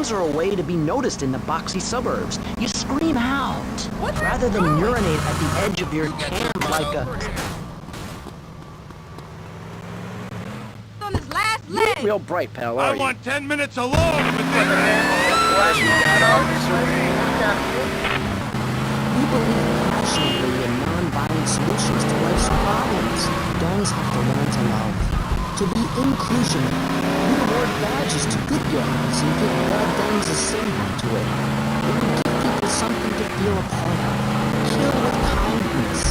Gangs are a way to be noticed in the boxy suburbs. You scream out, rather than urinate at the edge of your camp like a... On his last leg. Real bright, pal, I want 10 minutes alone with this man. We believe passionately in non-violent solutions to life's problems. Gangs have to learn to love. To be inclusionary, we award badges to good gangs and give bad gangs a symbol to it. We give people something to feel a part of. Kill with kindness,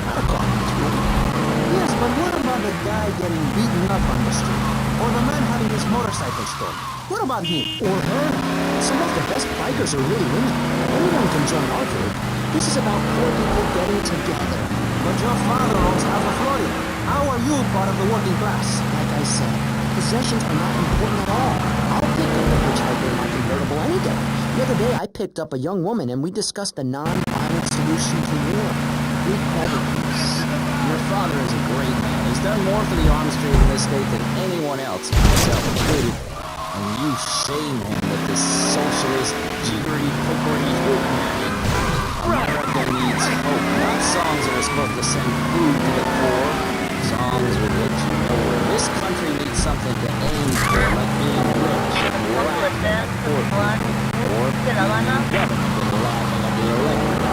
not a garment with. Yes, but what about the guy getting beaten up on the street? Or the man having his motorcycle stolen? What about him? Or her? Some of the best bikers are really women. Anyone can join our group. This is about poor people getting together. But your father owns half of Florida. How are you part of the working class? Like I said, possessions are not important at all. I'll pick up a hitchhiker in my convertible any day. The other day, I picked up a young woman and we discussed a non-violent solution to war. We called it peace. Your father is a great man. He's done more for the arms trade in this state than anyone else, myself included. And you shame him with this socialist, jiggery, pokery, hoop-nanny. America needs hope, not songs that are supposed to send food to the poor. Songs will let you know where this country needs something to aim for, like being rich and black, or government of the electorate.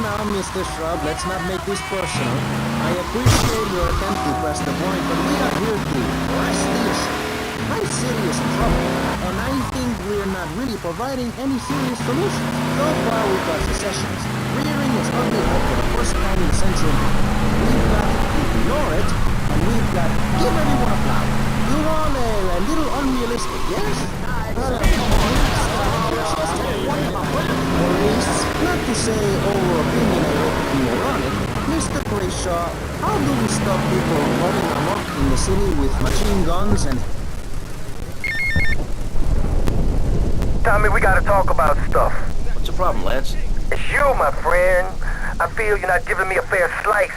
Now, Mr. Shrub, let's not make this personal. I appreciate your attempt to press the point, but we are here to press the issue. I'm serious in trouble, and I think we're not really providing any serious solutions. So far, we've got secessions, rearing its ugly head for the first time in a century. We've got ignore it, and we've got give everyone a flower. You're all a little unrealistic, yes? Or at least, not to say over-opinionated and moronic, Mr. Grayshaw, how do we stop people running amok in the city with machine guns and... Tommy, we gotta talk about stuff. What's the problem, Lance? It's you, my friend. I feel you're not giving me a fair slice.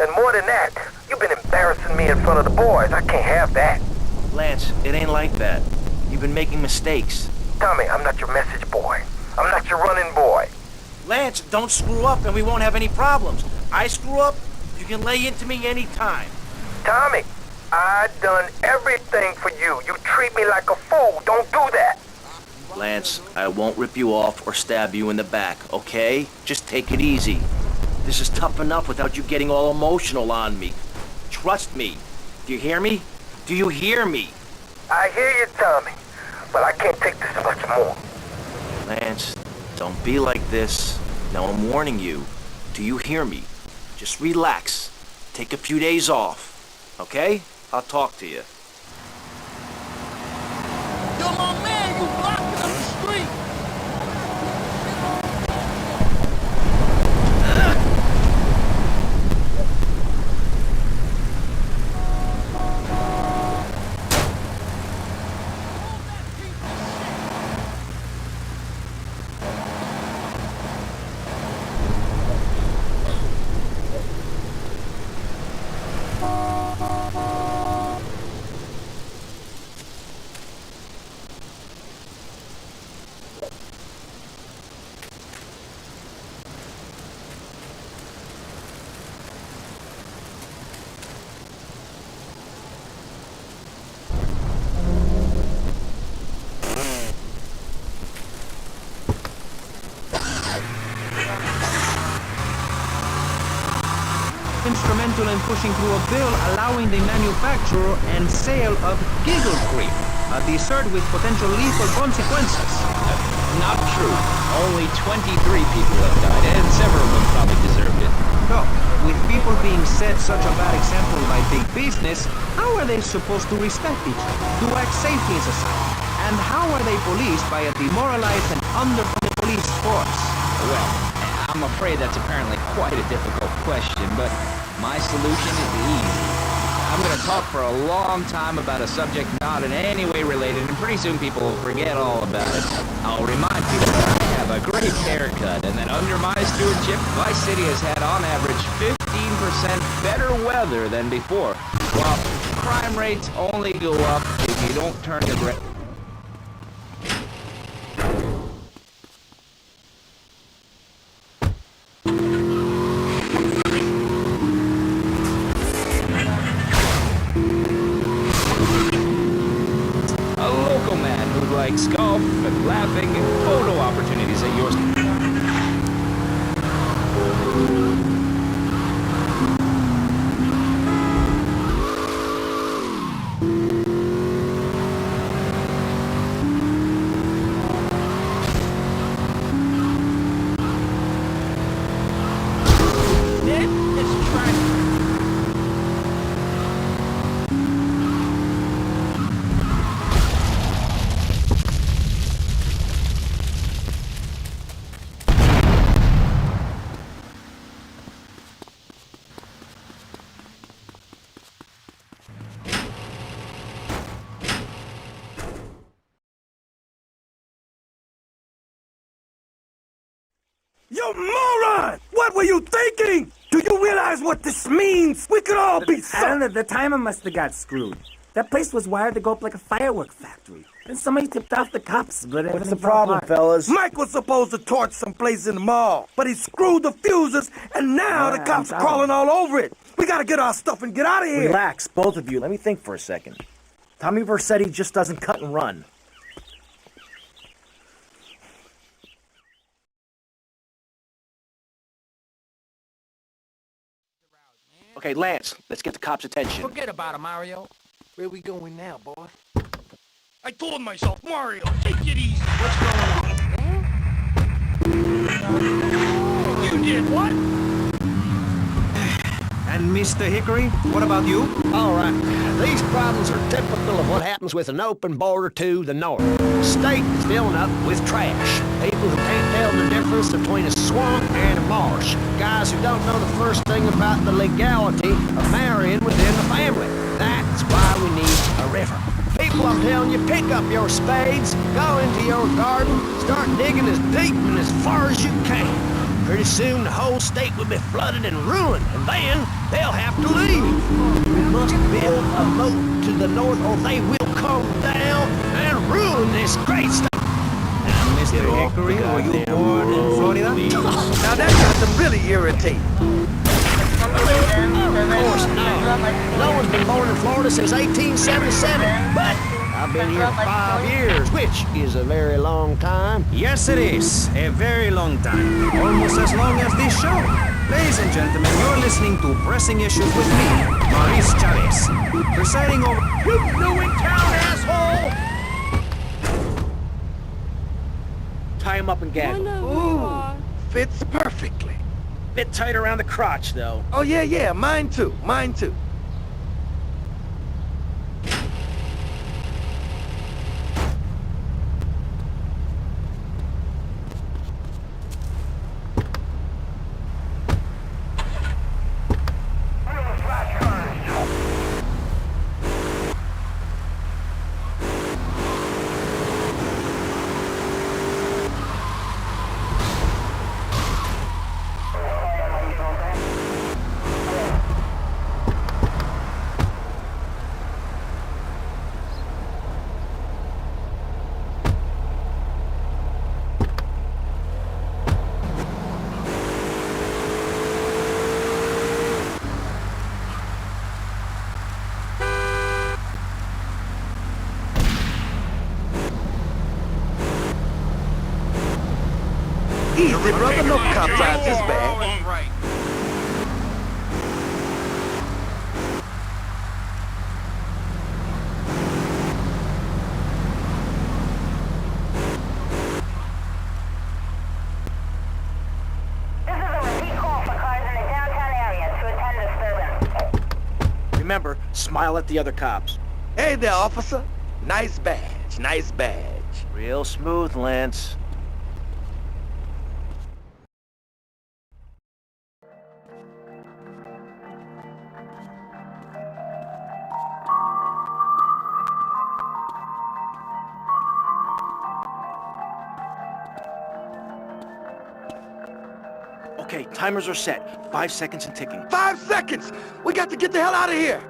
And more than that, you've been embarrassing me in front of the boys. I can't have that. Lance, it ain't like that. You've been making mistakes. Tommy, I'm not your message boy. I'm not your running boy. Lance, don't screw up and we won't have any problems. I screw up, you can lay into me anytime. Tommy, I done everything for you. You treat me like a fool. Don't do that. Lance, I won't rip you off or stab you in the back, okay? Just take it easy. This is tough enough without you getting all emotional on me. Trust me. Do you hear me? Do you hear me? I hear you, Tommy, but I can't take this much more. Lance, don't be like this. Now I'm warning you. Do you hear me? Just relax. Take a few days off. Okay? I'll talk to you. Yo, my man, you blocking up the street. Instrumental in pushing through a bill allowing the manufacture and sale of giggle cream, a dessert with potential lethal consequences. Not true. Only 23 people have died, and several of them probably deserved it. So, with people being set such a bad example by big business, how are they supposed to respect each other, to act safely in society? And how are they policed by a demoralized and underfunded police force? Well, I'm afraid that's apparently quite a difficult question, but my solution is easy. I'm going to talk for a long time about a subject not in any way related, and pretty soon people will forget all about it. I'll remind people that I have a great haircut, and that under my stewardship, Vice City has had on average 15% better weather than before, while crime rates only go up if you don't turn the like scoff and laughing and photo opportunities at yours. You moron! What were you thinking? Do you realize what this means? We could all be I don't know, the timer must have got screwed. That place was wired to go up like a firework factory. And somebody tipped off the cops, but What's the problem, fellas? Mike was supposed to torch some place in the mall, but he screwed the fuses, and now the cops are crawling all over it. We gotta get our stuff and get out of here. Relax, both of you. Let me think for a second. Tommy Vercetti just doesn't cut and run. Okay, Lance, let's get the cops' attention. Forget about it, Mario. Where we going now, boy? I told myself, Mario, take it easy. What's going on? You did what? And Mr. Hickory, what about you? All right, these problems are typical of what happens with an open border to the north. The state is filling up with trash. People who can't tell the difference between a swamp and a marsh. Guys who don't know the first thing about the legality of marrying within the family. That's why we need a river. People, I'm telling you, pick up your spades, go into your garden, start digging as deep and as far as you can. Pretty soon the whole state will be flooded and ruined, and then they'll have to leave. We must build a moat to the north or they will come down and ruin this great state. And Mr. Hickory, were you born in Florida? Now that got to really irritate. Of course not. No one's been born in Florida since 1877, but I've been here 5 years, which is a very long time. Yes, it is. A very long time. Almost as long as this show. Ladies and gentlemen, you're listening to Pressing Issues with me, Maurice Chavez. Presiding over... You new in town, asshole! Tie him up and gag him. Ooh, fits perfectly. Bit tight around the crotch, though. Oh, yeah, mine too, mine too. Easy, brother, no cops out this bad. Right. This is a repeat call for cars in the downtown area to attend disturbance. Remember, smile at the other cops. Hey there, officer. Nice badge, nice badge. Real smooth, Lance. Okay, timers are set. 5 seconds and ticking. 5 seconds! We got to get the hell out of here!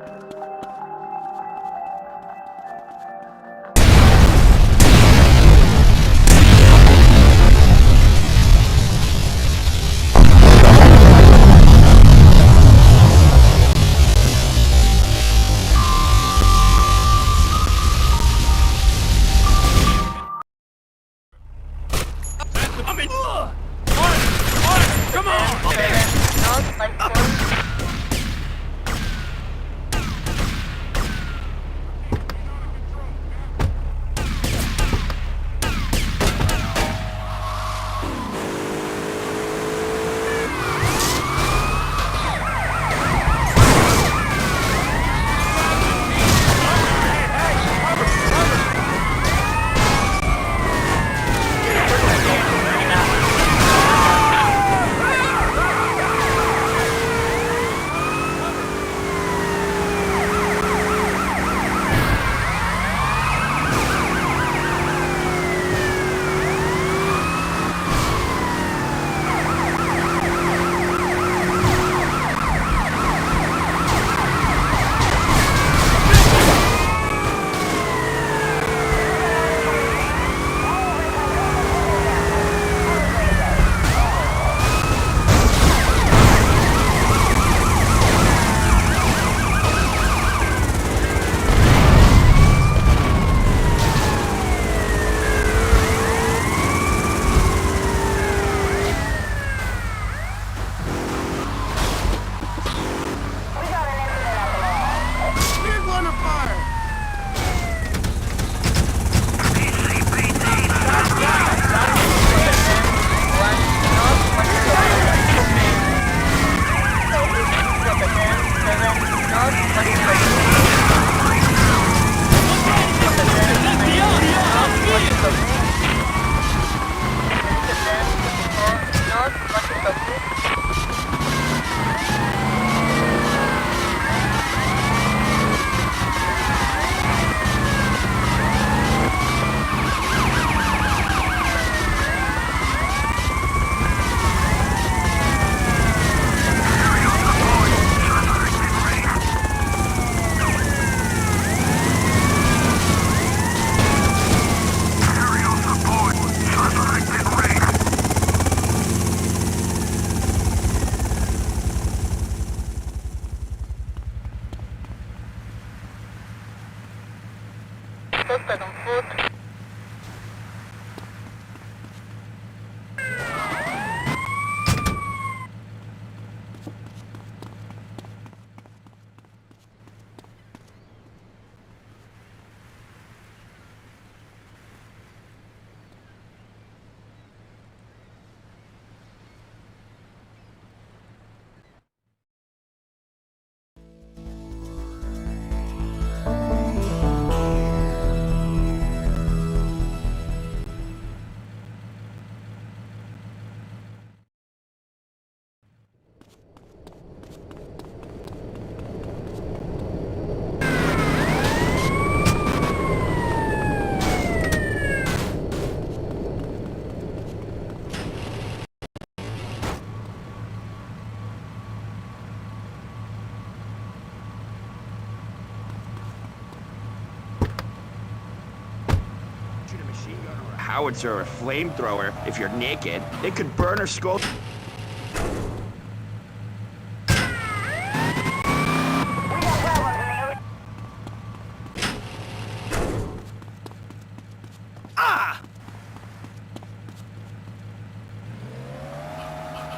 Howitzer or a flamethrower, if you're naked, it could burn or skull.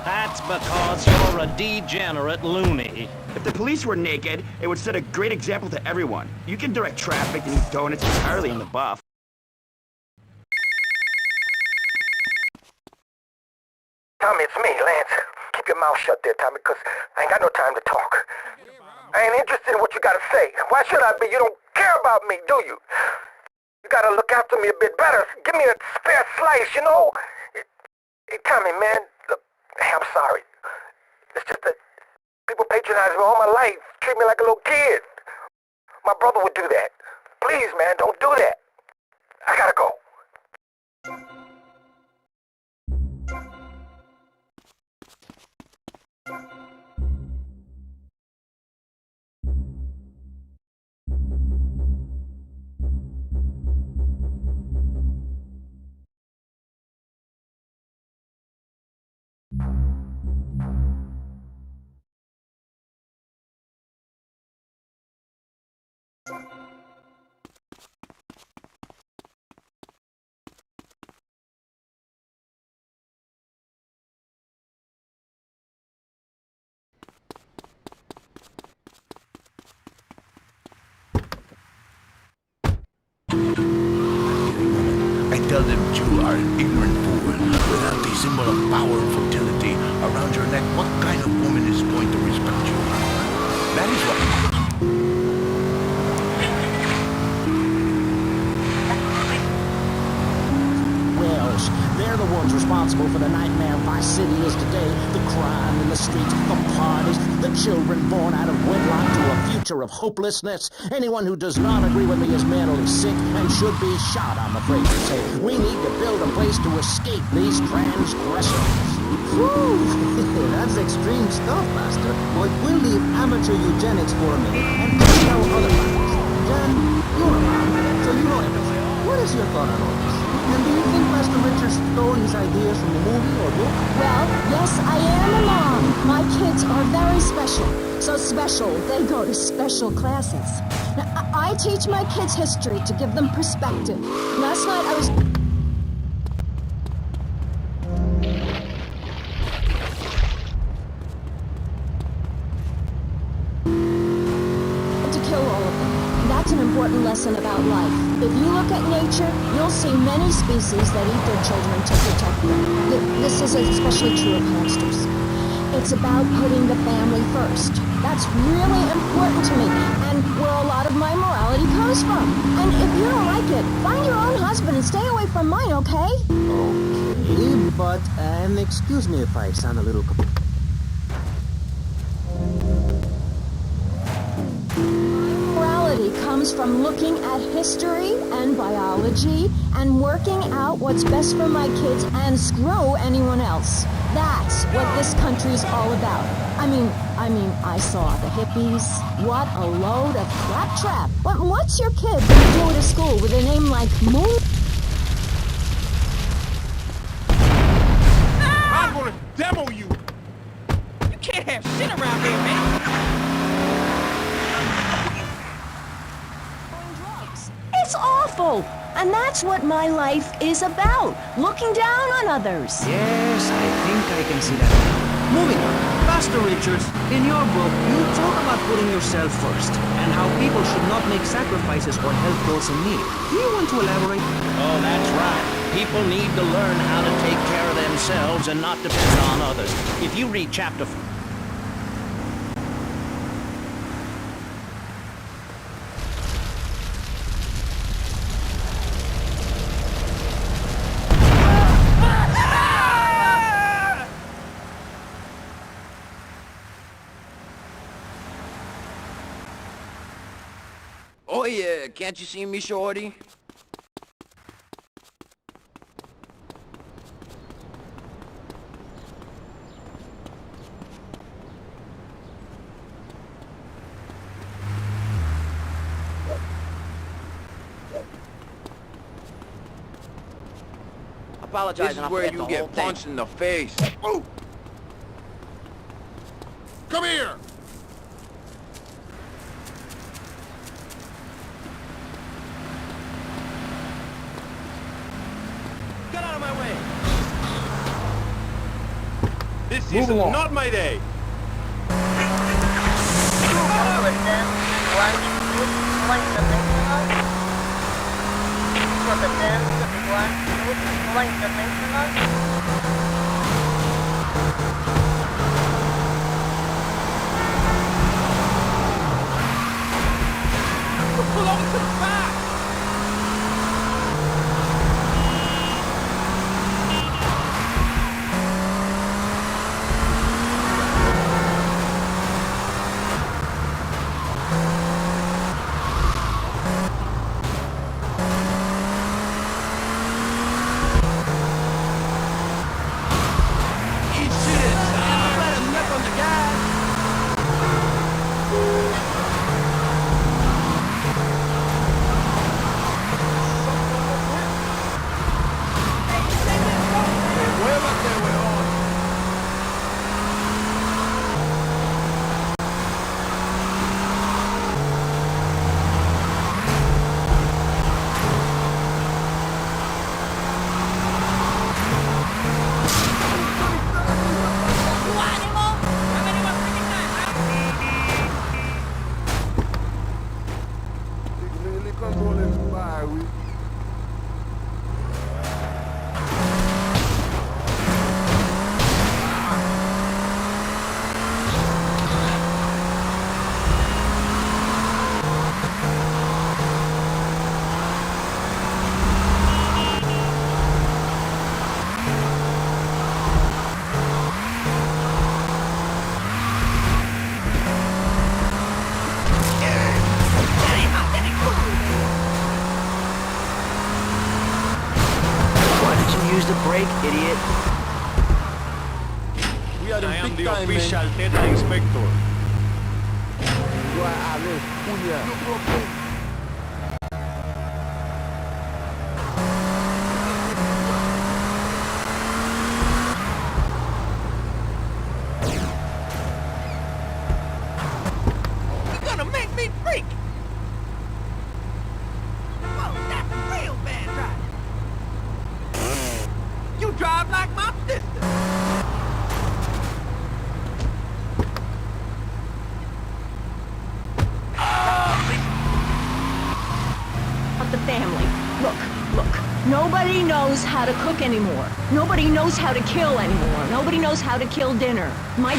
That's because you're a degenerate loony. If the police were naked, it would set a great example to everyone. You can direct traffic and eat donuts entirely in the buff. Tommy, it's me, Lance. Keep your mouth shut there, Tommy, because I ain't got no time to talk. I ain't interested in what you gotta say. Why should I be? You don't care about me, do you? You gotta look after me a bit better. Give me a spare slice, you know? Hey, Tommy, man, look, hey, I'm sorry. It's just that people patronize me all my life, treat me like a little kid. My brother would do that. Please, man, don't do that. I gotta go. tell them you are an ignorant fool. Without the symbol of power and fertility around your neck, what kind of woman is going to respect you? That is what... Wells, they're the ones responsible for the nightmare Vice City is today. The crime in the streets, the parties, the children born out of wedlock to a future of hopelessness. Anyone who does not agree with me is mentally sick and should be shot, I'm afraid to say. We need to build a place to escape these transgressors. Whew, that's extreme stuff, Master. But we'll leave amateur eugenics for a minute and tell other matters. Jan, you're a man, so you know everything. What is your thought on all this? And do you think Master Richard stole his ideas from a movie or book? Well, yes, I am a mom. My kids are very special. So special, they go to special classes. Now, I teach my kids history to give them perspective. Last night I was... to kill all of them. That's an important lesson about life. If you look at nature, you'll see many species that eat their children to protect them. This is especially true of hamsters. It's about putting the family first. That's really important to me, and where a lot of my morality comes from. And if you don't like it, find your own husband and stay away from mine, okay? Okay, but, excuse me if I sound a little... Morality comes from looking at history and biology and working out what's best for my kids and screw anyone else. That's what this country's all about. I mean, I saw the hippies. What a load of claptrap. What's your kid gonna do at a school with a name like Moon? I'm gonna demo you! You can't have shit around here, man! It's awful! And that's what my life is about. Looking down on others. Yes, I think I can see that now. Moving on. Pastor Richards, in your book, you talk about putting yourself first and how people should not make sacrifices or help those in need. Do you want to elaborate? Oh, that's right. People need to learn how to take care of themselves and not depend on others. If you read chapter... Oh yeah, can't you see me, shorty? Apologize. This is where you get punched in the face. Ooh. Come here! Get out of my way! This is not my day! Pull over to the back! use the brake, idiot. We are in big time, official Teta Inspector. You're gonna make me freak! Whoa, that's real bad driving. You drive like my sister. The family. Look. Nobody knows how to cook anymore. Nobody knows how to kill anymore. Nobody knows how to kill dinner. My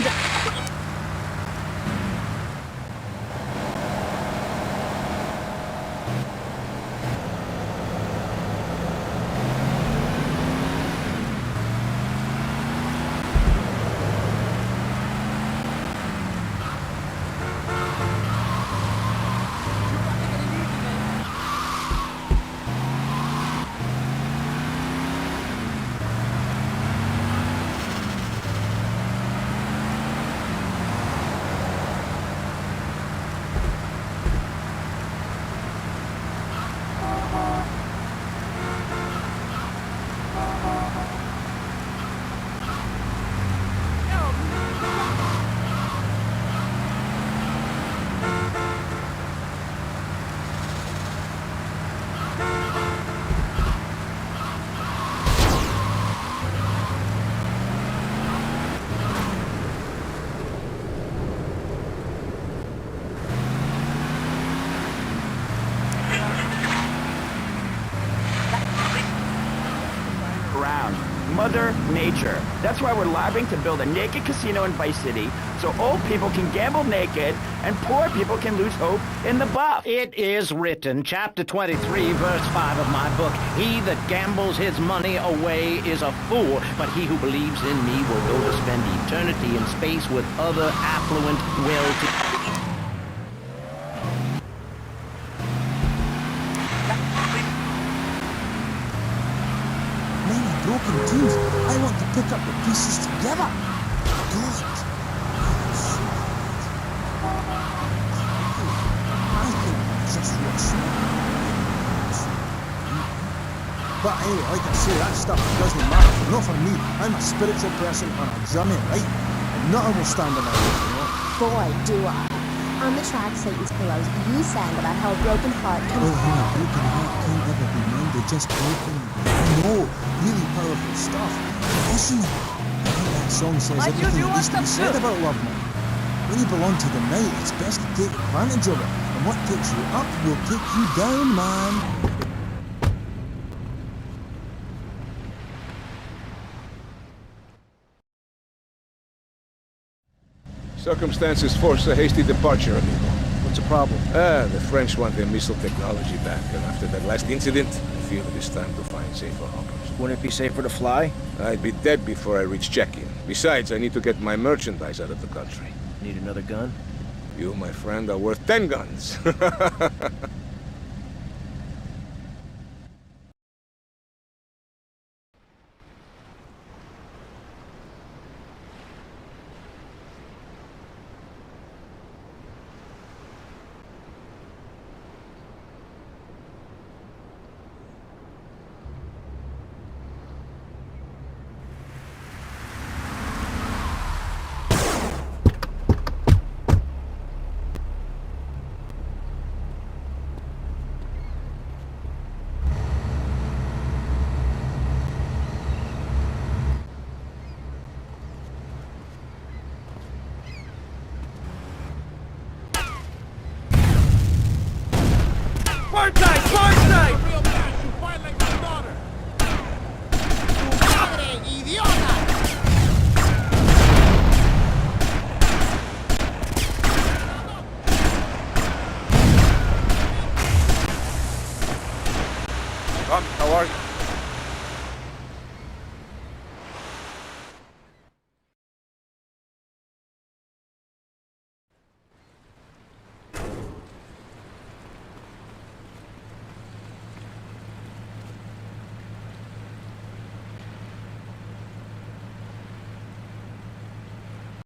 Mother Nature. That's why we're lobbying to build a naked casino in Vice City, so old people can gamble naked and poor people can lose hope in the buff. It is written, chapter 23, verse 5 of my book, he that gambles his money away is a fool, but he who believes in me will go to spend eternity in space with other affluent, well-to... Broken teams. I want to pick up the pieces together. God. I think just rush. But anyway, like I say, that stuff doesn't matter. Not for me. I'm a spiritual person on a journey, right? And nothing will stand in my way, you know? Boy, do I. On the track, Satan's Pillows, you sang about how a broken heart can... Oh, yeah, a broken heart can't ever be mended, just broken. No, really powerful stuff. Listen, I think that song says everything that needs to be said about love, man. When you belong to the night, it's best to take advantage of it. And what takes you up will take you down, man. Circumstances force a hasty departure, amigo. What's the problem? The French want their missile technology back, and after that last incident, I feel it is time to find safer harbors. Wouldn't it be safer to fly? I'd be dead before I reach check-in. Besides, I need to get my merchandise out of the country. Need another gun? You, my friend, are worth 10 guns.